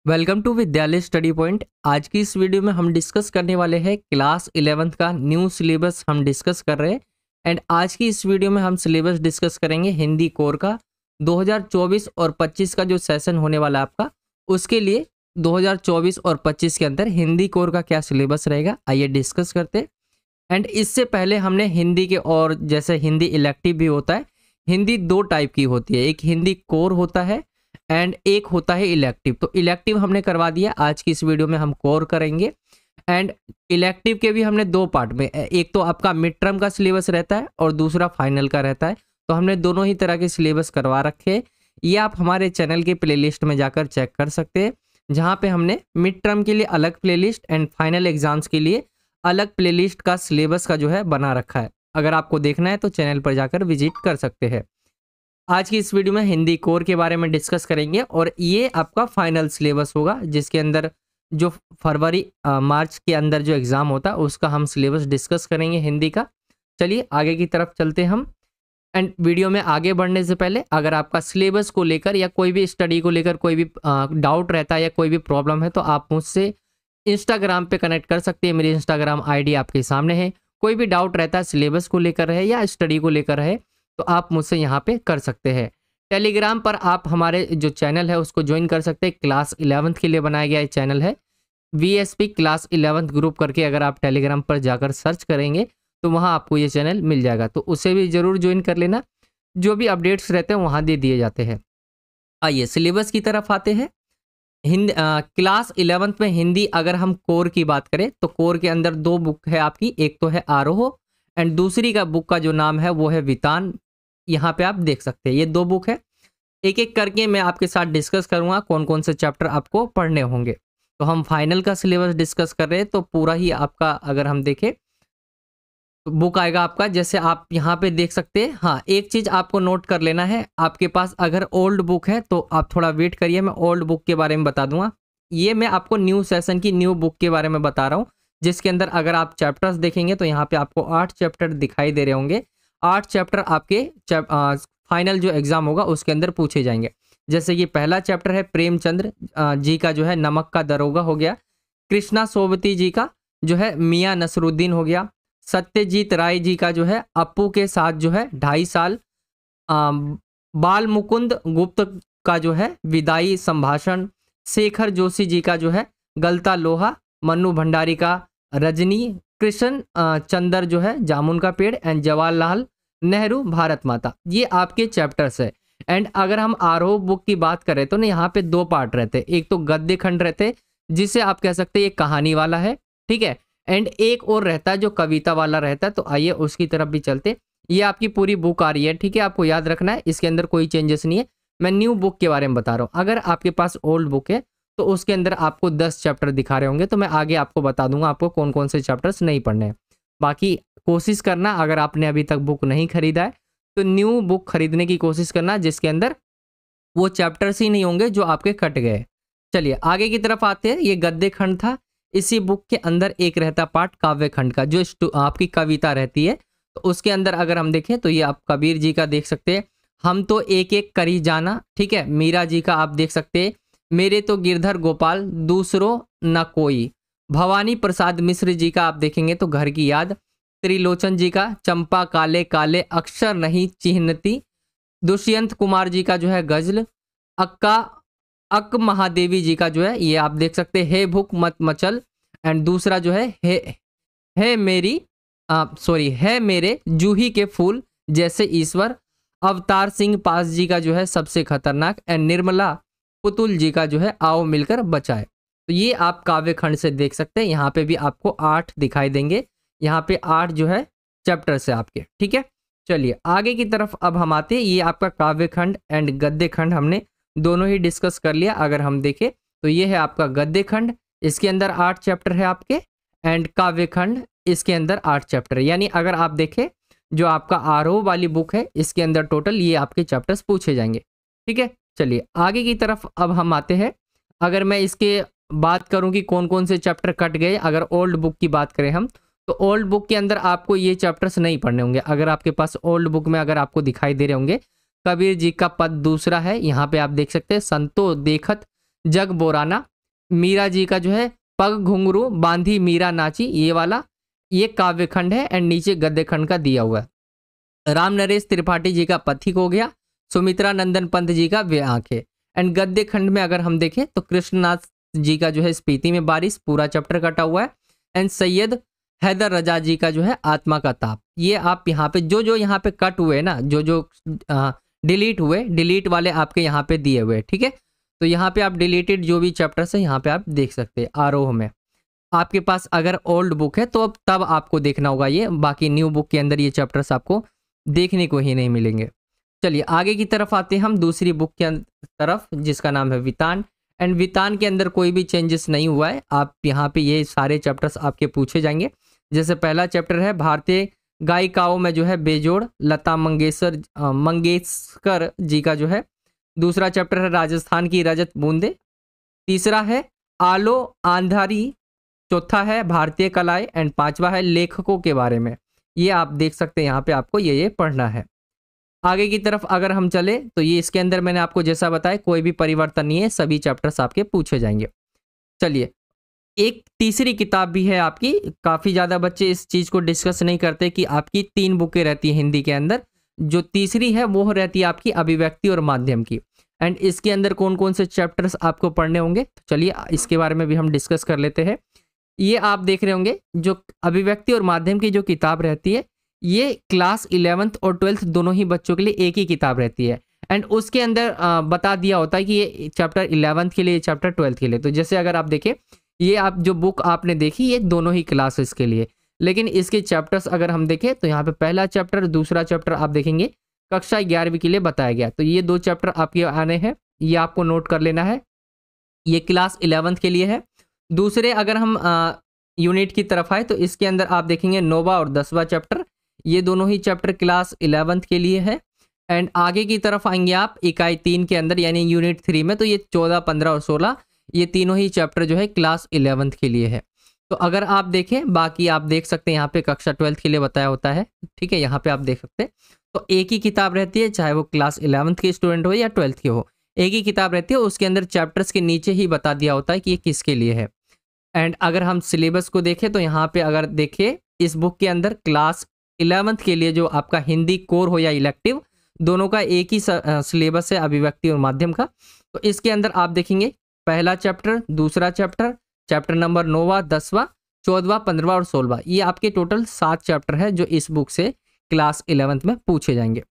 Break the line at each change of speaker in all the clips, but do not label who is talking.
Welcome to विद्यालय study point. आज की इस वीडियो में हम डिस्कस करने वाले हैं क्लास 11th का न्यू सिलेबस हम डिस्कस कर रहे हैं। एंड आज की इस वीडियो में हम सिलेबस डिस्कस करेंगे हिंदी कोर का 2024 और 25 का जो सेशन होने वाला है आपका, उसके लिए 2024 और 25 के अंदर हिंदी कोर का क्या सिलेबस रहेगा, आइए डिस्कस करते हैं। एंड इससे पहले हमने हिंदी के, और जैसे हिंदी इलेक्टिव भी होता है, हिंदी दो टाइप की होती है, एक हिंदी कोर होता है एंड एक होता है इलेक्टिव। तो इलेक्टिव हमने करवा दिया, आज की इस वीडियो में हम कोर करेंगे। एंड इलेक्टिव के भी हमने दो पार्ट में, एक तो आपका मिड टर्म का सिलेबस रहता है और दूसरा फाइनल का रहता है। तो हमने दोनों ही तरह के सिलेबस करवा रखे हैं। ये आप हमारे चैनल के प्लेलिस्ट में जाकर चेक कर सकते हैं, जहाँ पे हमने मिड टर्म के लिए अलग प्लेलिस्ट एंड फाइनल एग्जाम्स के लिए अलग प्लेलिस्ट का सिलेबस का जो है बना रखा है। अगर आपको देखना है तो चैनल पर जाकर विजिट कर सकते हैं। आज की इस वीडियो में हिंदी कोर के बारे में डिस्कस करेंगे और ये आपका फाइनल सिलेबस होगा, जिसके अंदर जो फरवरी मार्च के अंदर जो एग्ज़ाम होता है उसका हम सिलेबस डिस्कस करेंगे हिंदी का। चलिए आगे की तरफ चलते हैं हम। एंड वीडियो में आगे बढ़ने से पहले अगर आपका सिलेबस को लेकर या कोई भी स्टडी को लेकर कोई भी डाउट रहता है या कोई भी प्रॉब्लम है, तो आप मुझसे इंस्टाग्राम पे कनेक्ट कर सकते हैं। मेरी इंस्टाग्राम आईडी आपके सामने है। कोई भी डाउट रहता है सिलेबस को लेकर है या स्टडी को लेकर है, तो आप मुझसे यहाँ पे कर सकते हैं। टेलीग्राम पर आप हमारे जो चैनल है उसको ज्वाइन कर सकते हैं। क्लास 11th के लिए बनाया गया चैनल है VSP क्लास 11th ग्रुप करके, अगर आप टेलीग्राम पर जाकर सर्च करेंगे तो वहाँ आपको ये चैनल मिल जाएगा, तो उसे भी ज़रूर ज्वाइन कर लेना। जो भी अपडेट्स रहते हैं वहाँ दे दिए जाते हैं। आइए सिलेबस की तरफ आते हैं। क्लास 11th में हिंदी अगर हम कोर की बात करें तो कोर के अंदर दो बुक है आपकी, एक तो है आरोह एंड दूसरी का बुक का जो नाम है वो है वितान। यहाँ पे आप देख सकते हैं ये दो बुक है। एक एक करके मैं आपके साथ डिस्कस करूंगा कौन कौन से चैप्टर आपको पढ़ने होंगे। तो हम फाइनल का सिलेबस डिस्कस कर रहे हैं, तो पूरा ही आपका अगर हम देखें तो बुक आएगा आपका, जैसे आप यहाँ पे देख सकते हैं। हाँ, एक चीज़ आपको नोट कर लेना है, आपके पास अगर ओल्ड बुक है तो आप थोड़ा वेट करिए, मैं ओल्ड बुक के बारे में बता दूंगा। ये मैं आपको न्यू सेशन की न्यू बुक के बारे में बता रहा हूँ, जिसके अंदर अगर आप चैप्टर्स देखेंगे तो यहाँ पे आपको 8 चैप्टर दिखाई दे रहे होंगे। 8 चैप्टर आपके फाइनल जो एग्जाम होगा उसके अंदर पूछे जाएंगे। जैसे कि पहला चैप्टर है प्रेमचंद्र जी का जो है नमक का दरोगा हो गया। कृष्णा सोबती जी का जो है मियाँ नसरुद्दीन हो गया। सत्यजीत राय जी का जो है अप्पू के साथ जो है 2.5 साल। बाल मुकुंद गुप्त का जो है विदाई संभाषण। शेखर जोशी जी का जो है गलता लोहा। मन्नू भंडारी का रजनी। कृष्ण चंदर जो है जामुन का पेड़ एंड जवाहरलाल नेहरू भारत माता। ये आपके चैप्टर्स है। एंड अगर हम आरोह बुक की बात करें तो ना यहाँ पे दो पार्ट रहते हैं, एक तो गद्य खंड रहते जिसे आप कह सकते हैं ये कहानी वाला है, ठीक है, एंड एक और रहता है जो कविता वाला रहता है। तो आइए उसकी तरफ भी चलते। ये आपकी पूरी बुक आ रही है, ठीक है, आपको याद रखना है, इसके अंदर कोई चेंजेस नहीं है। मैं न्यू बुक के बारे में बता रहा हूँ। अगर आपके पास ओल्ड बुक है तो उसके अंदर आपको 10 चैप्टर दिखा रहे होंगे, तो मैं आगे आपको बता दूंगा आपको कौन कौन से चैप्टर्स नहीं पढ़ने हैं। बाकी कोशिश करना, अगर आपने अभी तक बुक नहीं खरीदा है तो न्यू बुक खरीदने की कोशिश करना, जिसके अंदर वो चैप्टर्स ही नहीं होंगे जो आपके कट गए। चलिए आगे की तरफ आते हैं। ये गद्य खंड था। इसी बुक के अंदर एक रहता पार्ट काव्य खंड का, जो आपकी कविता रहती है। तो उसके अंदर अगर हम देखें तो ये आप कबीर जी का देख सकते हैं, हम तो एक एक करी जाना, ठीक है। मीरा जी का आप देख सकते हैं, मेरे तो गिरधर गोपाल दूसरों न कोई। भवानी प्रसाद मिश्र जी का आप देखेंगे तो घर की याद। त्रिलोचन जी का चंपा काले काले अक्षर नहीं चिन्हती। दुष्यंत कुमार जी का जो है गजल। अक महादेवी जी का जो है ये आप देख सकते हैं, हे भूख मत मचल। एंड दूसरा जो है है मेरी है मेरे जूही के फूल जैसे ईश्वर। अवतार सिंह पास जी का जो है सबसे खतरनाक। एंड निर्मला पुतुल जी का जो है आओ मिलकर बचाए। तो ये आप काव्य खंड से देख सकते हैं। यहाँ पे भी आपको 8 दिखाई देंगे। यहाँ पे 8 जो है चैप्टर्स है आपके, ठीक है। चलिए आगे की तरफ अब हम आते हैं। ये आपका काव्य खंड एंड गद्य खंड हमने दोनों ही डिस्कस कर लिया। अगर हम देखें तो ये है आपका गद्य खंड, इसके अंदर 8 चैप्टर है आपके, एंड काव्य खंड इसके अंदर 8 चैप्टर है। यानी अगर आप देखें जो आपका आरोह वाली बुक है इसके अंदर टोटल ये आपके चैप्टर्स पूछे जाएंगे, ठीक है। चलिए आगे की तरफ अब हम आते हैं। अगर मैं इसके बात करूं कि कौन कौन से चैप्टर कट गए, अगर ओल्ड बुक की बात करें हम, तो ओल्ड बुक के अंदर आपको ये चैप्टर्स नहीं पढ़ने होंगे। अगर आपके पास ओल्ड बुक में अगर आपको दिखाई दे रहे होंगे, कबीर जी का पद दूसरा है, यहाँ पे आप देख सकते हैं, संतो देखत जग बोराना। मीरा जी का जो है पग घुंघरू बांधी मीरा नाची, ये वाला ये काव्य खंड है एंड नीचे गद्य खंड का दिया हुआ है। राम नरेश त्रिपाठी जी का पथिक हो गया, सुमित्रा नंदन पंत जी का वे आंखें। एंड गद्य खंड में अगर हम देखें तो कृष्णनाथ जी का जो है स्पीति में बारिश, पूरा चैप्टर कटा हुआ है। एंड सैयद हैदर रजा जी का जो है आत्मा का ताप। ये आप यहाँ पे जो यहाँ पे कट हुए ना, जो डिलीट हुए, डिलीट वाले आपके यहाँ पे दिए हुए, ठीक है। तो यहाँ पे आप डिलीटेड जो भी चैप्टर्स है यहाँ पे आप देख सकते हैं। आरोह में आपके पास अगर ओल्ड बुक है तो अब तब आपको देखना होगा ये, बाकी न्यू बुक के अंदर ये चैप्टर्स आपको देखने को ही नहीं मिलेंगे। चलिए आगे की तरफ आते हैं हम दूसरी बुक के तरफ, जिसका नाम है वितान। एंड वितान के अंदर कोई भी चेंजेस नहीं हुआ है। आप यहाँ पे ये सारे चैप्टर्स आपके पूछे जाएंगे। जैसे पहला चैप्टर है भारतीय गायिकाओं में जो है बेजोड़, लता मंगेशकर जी का जो है। दूसरा चैप्टर है राजस्थान की रजत बूंदे। तीसरा है आलो आंधारी। चौथा है भारतीय कलाएं एंड पांचवा है लेखकों के बारे में। ये आप देख सकते हैं, यहाँ पे आपको ये पढ़ना है। आगे की तरफ अगर हम चले तो ये इसके अंदर मैंने आपको जैसा बताया कोई भी परिवर्तन नहीं है, सभी चैप्टर्स आपके पूछे जाएंगे। चलिए एक तीसरी किताब भी है आपकी। काफ़ी ज़्यादा बच्चे इस चीज़ को डिस्कस नहीं करते कि आपकी 3 बुकें रहती है हिंदी के अंदर। जो तीसरी है वो रहती है आपकी अभिव्यक्ति और माध्यम की। एंड इसके अंदर कौन कौन से चैप्टर्स आपको पढ़ने होंगे, तो चलिए इसके बारे में भी हम डिस्कस कर लेते हैं। ये आप देख रहे होंगे जो अभिव्यक्ति और माध्यम की जो किताब रहती है, ये क्लास 11th और 12th दोनों ही बच्चों के लिए एक ही किताब रहती है। एंड उसके अंदर बता दिया होता है कि ये चैप्टर 11th के लिए, चैप्टर 12th के लिए। तो जैसे अगर आप देखें, ये आप जो बुक आपने देखी ये दोनों ही क्लासेस के लिए, लेकिन इसके चैप्टर्स अगर हम देखें तो यहाँ पे पहला चैप्टर, दूसरा चैप्टर आप देखेंगे कक्षा 11वीं के लिए बताया गया। तो ये 2 चैप्टर आपके आने हैं, ये आपको नोट कर लेना है। ये क्लास 11th के लिए है। दूसरे अगर हम यूनिट की तरफ आए तो इसके अंदर आप देखेंगे 9वां और 10वां चैप्टर, ये दोनों ही चैप्टर क्लास 11th के लिए है। एंड आगे की तरफ आएंगे आप इकाई 3 के अंदर यानी यूनिट 3 में, तो ये 14, 15 और 16 ये तीनों ही चैप्टर जो है क्लास 11th के लिए है। तो अगर आप देखें, बाकी आप देख सकते हैं यहाँ पे कक्षा 12th के लिए बताया होता है, ठीक है, यहाँ पे आप देख सकते हैं। तो एक ही किताब रहती है, चाहे वो क्लास 11th के स्टूडेंट हो या 12th के हो, एक ही किताब रहती है। उसके अंदर चैप्टर्स के नीचे ही बता दिया होता है कि ये किसके लिए है। एंड अगर हम सिलेबस को देखें तो यहाँ पे अगर देखें इस बुक के अंदर क्लास 11th के लिए जो आपका हिंदी कोर हो या इलेक्टिव, दोनों का एक ही सिलेबस है अभिव्यक्ति और माध्यम का। तो इसके अंदर आप देखेंगे पहला चैप्टर, दूसरा चैप्टर, चैप्टर नंबर 9वां, 10वां, 14वां, 15वां और 16वां, ये आपके टोटल 7 चैप्टर है जो इस बुक से क्लास 11th में पूछे जाएंगे।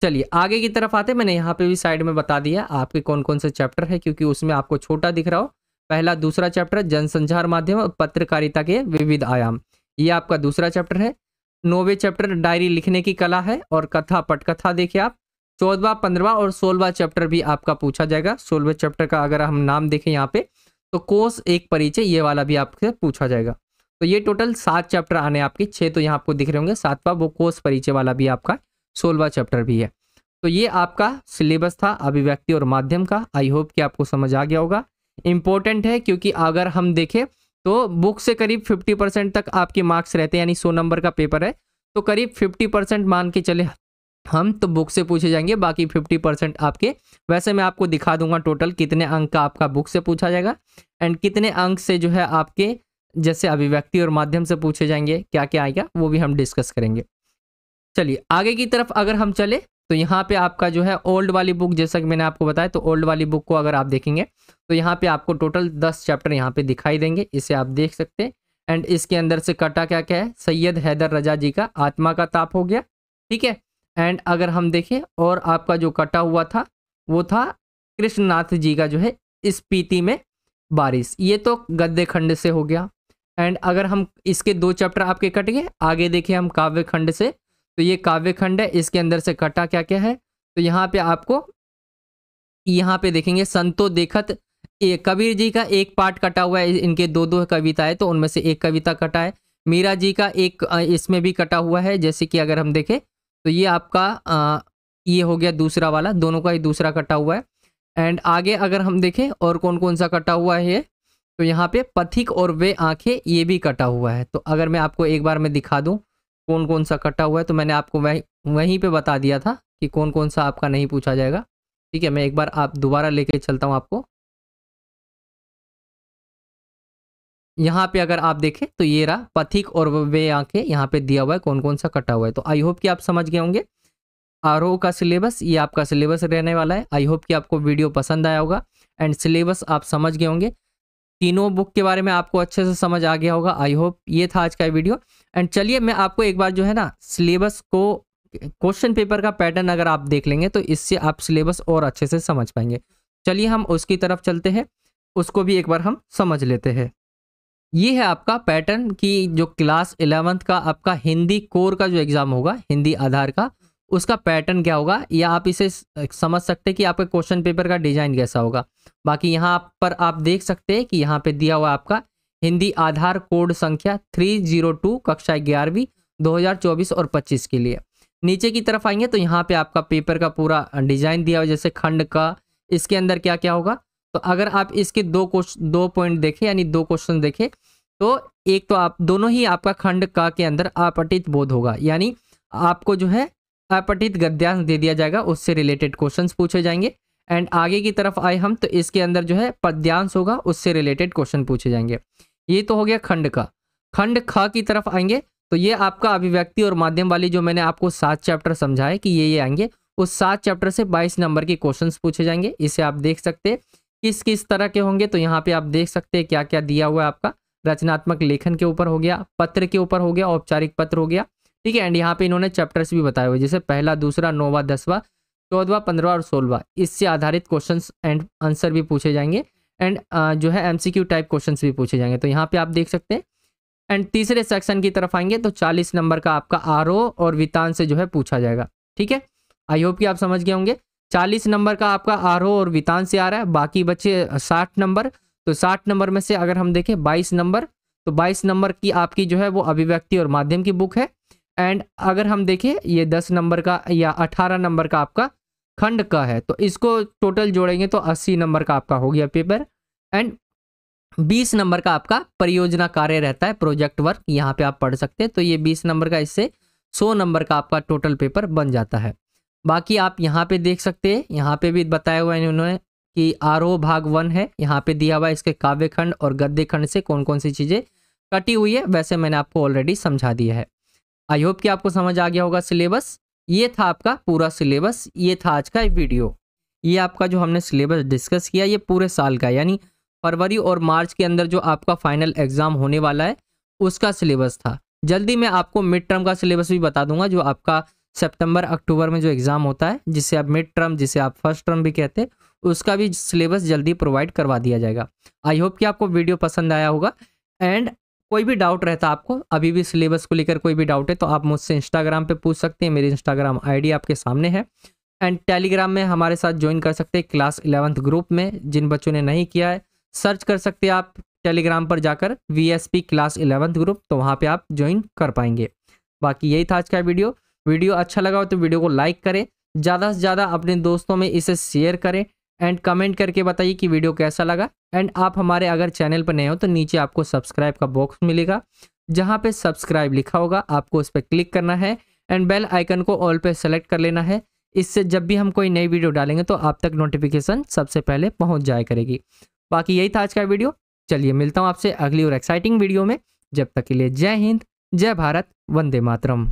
चलिए आगे की तरफ आते, मैंने यहाँ पे भी साइड में बता दिया आपके कौन कौन से चैप्टर है, क्योंकि उसमें आपको छोटा दिख रहा हो। पहला दूसरा चैप्टर जनसंचार माध्यम और पत्रकारिता के विविध आयाम, ये आपका दूसरा चैप्टर है। 9वें चैप्टर डायरी लिखने की कला है और कथा पटकथा देखिए आप। 14वां, 15वां और 16वां चैप्टर भी आपका पूछा जाएगा। 16वें चैप्टर का अगर हम नाम देखें यहाँ पे तो कोष एक परिचय, ये वाला भी आपसे पूछा जाएगा। तो ये टोटल 7 चैप्टर आने आपके, 6 तो यहाँ आपको दिख रहे होंगे, 7वां वो कोष परिचय वाला भी आपका 16वां चैप्टर भी है। तो ये आपका सिलेबस था अभिव्यक्ति और माध्यम का। आई होप कि आपको समझ आ गया होगा। इंपॉर्टेंट है क्योंकि अगर हम देखें तो बुक से करीब 50% तक आपके मार्क्स रहते हैं, यानी 100 नंबर का पेपर है तो करीब 50% मान के चले हम तो बुक से पूछे जाएंगे, बाकी 50% आपके। वैसे मैं आपको दिखा दूंगा टोटल कितने अंक का आपका बुक से पूछा जाएगा एंड कितने अंक से जो है आपके जैसे अभिव्यक्ति और माध्यम से पूछे जाएंगे, क्या क्या आएगा वो भी हम डिस्कस करेंगे। चलिए आगे की तरफ अगर हम चले तो यहाँ पे आपका जो है ओल्ड वाली बुक, जैसा कि मैंने आपको बताया, तो ओल्ड वाली बुक को अगर आप देखेंगे तो यहाँ पे आपको टोटल 10 चैप्टर यहाँ पे दिखाई देंगे, इसे आप देख सकते हैं। एंड इसके अंदर से कटा क्या क्या है, सैयद हैदर रजा जी का आत्मा का ताप हो गया, ठीक है। एंड अगर हम देखें और आपका जो कटा हुआ था वो था कृष्णनाथ जी का जो है स्पीति में बारिश, ये तो गद्य खंड से हो गया। एंड अगर हम इसके 2 चैप्टर आपके कट गए, आगे देखें हम काव्य खंड से, तो ये काव्य खंड है, इसके अंदर से कटा क्या क्या है, तो यहाँ पे आपको यहाँ पे देखेंगे संतो देखत, कबीर जी का एक पार्ट कटा हुआ है, इनके 2-2 कविता है तो उनमें से एक कविता कटा है। मीरा जी का एक इसमें भी कटा हुआ है, जैसे कि अगर हम देखें तो ये आपका ये हो गया दूसरा वाला, दोनों का ही दूसरा कटा हुआ है। एंड आगे अगर हम देखें और कौन कौन सा कटा हुआ है ये, तो यहाँ पे पथिक और वे आंखें ये भी कटा हुआ है। तो अगर मैं आपको एक बार मैं दिखा दूं कौन कौन सा कटा हुआ है, तो मैंने आपको वहीं पे बता दिया था कि कौन कौन सा आपका नहीं पूछा जाएगा, ठीक है। मैं एक बार आप दोबारा लेके चलता हूँ आपको। यहाँ पे अगर आप देखें तो ये रहा पथिक और वे आंखें, यहाँ पे दिया हुआ है कौन कौन सा कटा हुआ है। तो आई होप कि आप समझ गए होंगे आरओ का सिलेबस, ये आपका सिलेबस रहने वाला है। आई होप कि आपको वीडियो पसंद आया होगा एंड सिलेबस आप समझ गए होंगे, तीनों बुक के बारे में आपको अच्छे से समझ आ गया होगा। आई होप ये था आज का वीडियो। एंड चलिए मैं आपको एक बार जो है ना सिलेबस को, क्वेश्चन पेपर का पैटर्न अगर आप देख लेंगे तो इससे आप सिलेबस और अच्छे से समझ पाएंगे। चलिए हम उसकी तरफ चलते हैं, उसको भी एक बार हम समझ लेते हैं। ये है आपका पैटर्न कि जो क्लास 11th का आपका हिंदी कोर का जो एग्जाम होगा, हिंदी आधार का, उसका पैटर्न क्या होगा, या आप इसे समझ सकते हैं कि आपके क्वेश्चन पेपर का डिजाइन कैसा होगा। बाकी यहाँ पर आप देख सकते हैं कि यहाँ पे दिया हुआ आपका हिंदी आधार कोड संख्या 302 कक्षा 11वीं 2024 और 25 के लिए। नीचे की तरफ आएंगे तो यहाँ पे आपका पेपर का पूरा डिजाइन दिया हुआ, जैसे खंड का इसके अंदर क्या क्या होगा। तो अगर आप इसके दो पॉइंट देखें यानी दो क्वेश्चन देखें तो एक तो आप दोनों ही आपका खंड का के अंदर अपठित बोध होगा, यानी आपको जो है अपठित गद्यांश दे दिया जाएगा, उससे रिलेटेड क्वेश्चंस पूछे जाएंगे। एंड आगे की तरफ आए हम तो इसके अंदर जो है पद्यांश होगा, उससे रिलेटेड क्वेश्चन पूछे जाएंगे। ये तो हो गया खंड का। खंड ख की तरफ आएंगे तो ये आपका अभिव्यक्ति और माध्यम वाली जो मैंने आपको 7 चैप्टर समझाए कि ये आएंगे, उस 7 चैप्टर से 22 नंबर के क्वेश्चंस पूछे जाएंगे। इसे आप देख सकते हैं किस किस तरह के होंगे। तो यहाँ पे आप देख सकते हैं क्या क्या दिया हुआ है आपका, रचनात्मक लेखन के ऊपर हो गया, पत्र के ऊपर हो गया, औपचारिक पत्र हो गया, ठीक है। एंड यहाँ पे इन्होंने चैप्टर्स भी बताए हुए, जैसे पहला, दूसरा, 9वां, 10वां, 14वां, 15वां और 16वां, इससे आधारित क्वेश्चंस एंड आंसर भी पूछे जाएंगे। एंड जो है एमसीक्यू टाइप क्वेश्चंस भी पूछे जाएंगे। तो यहाँ पे आप देख सकते हैं। एंड तीसरे सेक्शन की तरफ आएंगे तो 40 नंबर का आपका आरोह और वितान से जो है पूछा जाएगा, ठीक है। आई होप कि आप समझ गए होंगे। 40 नंबर का आपका आरोह और वितान से आ रहा है, बाकी बचे 60 नंबर। तो 60 नंबर में से अगर हम देखें 22 नंबर, तो 22 नंबर की आपकी जो है वो अभिव्यक्ति और माध्यम की बुक है। एंड अगर हम देखें ये 10 नंबर का या 18 नंबर का आपका खंड का है, तो इसको टोटल जोड़ेंगे तो 80 नंबर का आपका हो गया पेपर। एंड 20 नंबर का आपका परियोजना कार्य रहता है, प्रोजेक्ट वर्क, यहाँ पे आप पढ़ सकते हैं। तो ये 20 नंबर का, इससे 100 नंबर का आपका टोटल पेपर बन जाता है। बाकी आप यहाँ पे देख सकते हैं, यहाँ पे भी बताया हुआ है इन्होंने कि आरोह भाग 1 है, यहाँ पे दिया हुआ है इसके काव्य खंड और गद्य खंड से कौन कौन सी चीजें कटी हुई है, वैसे मैंने आपको ऑलरेडी समझा दिया है। आई होप कि आपको समझ आ गया होगा सिलेबस। ये था आपका पूरा सिलेबस, ये था आज का वीडियो। ये आपका जो हमने सिलेबस डिस्कस किया ये पूरे साल का, यानी फरवरी और मार्च के अंदर जो आपका फाइनल एग्जाम होने वाला है उसका सिलेबस था। जल्दी मैं आपको मिड टर्म का सिलेबस भी बता दूंगा, जो आपका सितंबर अक्टूबर में जो एग्जाम होता है, जिसे आप मिड टर्म, जिसे आप फर्स्ट टर्म भी कहते हैं, उसका भी सिलेबस जल्दी प्रोवाइड करवा दिया जाएगा। आई होप कि आपको वीडियो पसंद आया होगा। एंड कोई भी डाउट रहता है आपको, अभी भी सिलेबस को लेकर कोई भी डाउट है, तो आप मुझसे इंस्टाग्राम पे पूछ सकते हैं। मेरी इंस्टाग्राम आईडी आपके सामने है। एंड टेलीग्राम में हमारे साथ ज्वाइन कर सकते हैं क्लास 11th ग्रुप में। जिन बच्चों ने नहीं किया है, सर्च कर सकते हैं आप टेलीग्राम पर जाकर VSP क्लास 11th ग्रुप, तो वहाँ पे आप ज्वाइन कर पाएंगे। बाकी यही था आज का वीडियो अच्छा लगा हो तो वीडियो को लाइक करें, ज़्यादा से ज़्यादा अपने दोस्तों में इसे शेयर करें एंड कमेंट करके बताइए कि वीडियो कैसा लगा। एंड आप हमारे अगर चैनल पर नए हो तो नीचे आपको सब्सक्राइब का बॉक्स मिलेगा, जहाँ पे सब्सक्राइब लिखा होगा, आपको उस पर क्लिक करना है एंड बेल आइकन को ऑल पे सेलेक्ट कर लेना है। इससे जब भी हम कोई नई वीडियो डालेंगे तो आप तक नोटिफिकेशन सबसे पहले पहुँच जाया करेगी। बाकी यही था आज का वीडियो। चलिए मिलता हूँ आपसे अगली और एक्साइटिंग वीडियो में। जब तक के लिए जय हिंद, जय भारत, वंदे मातरम।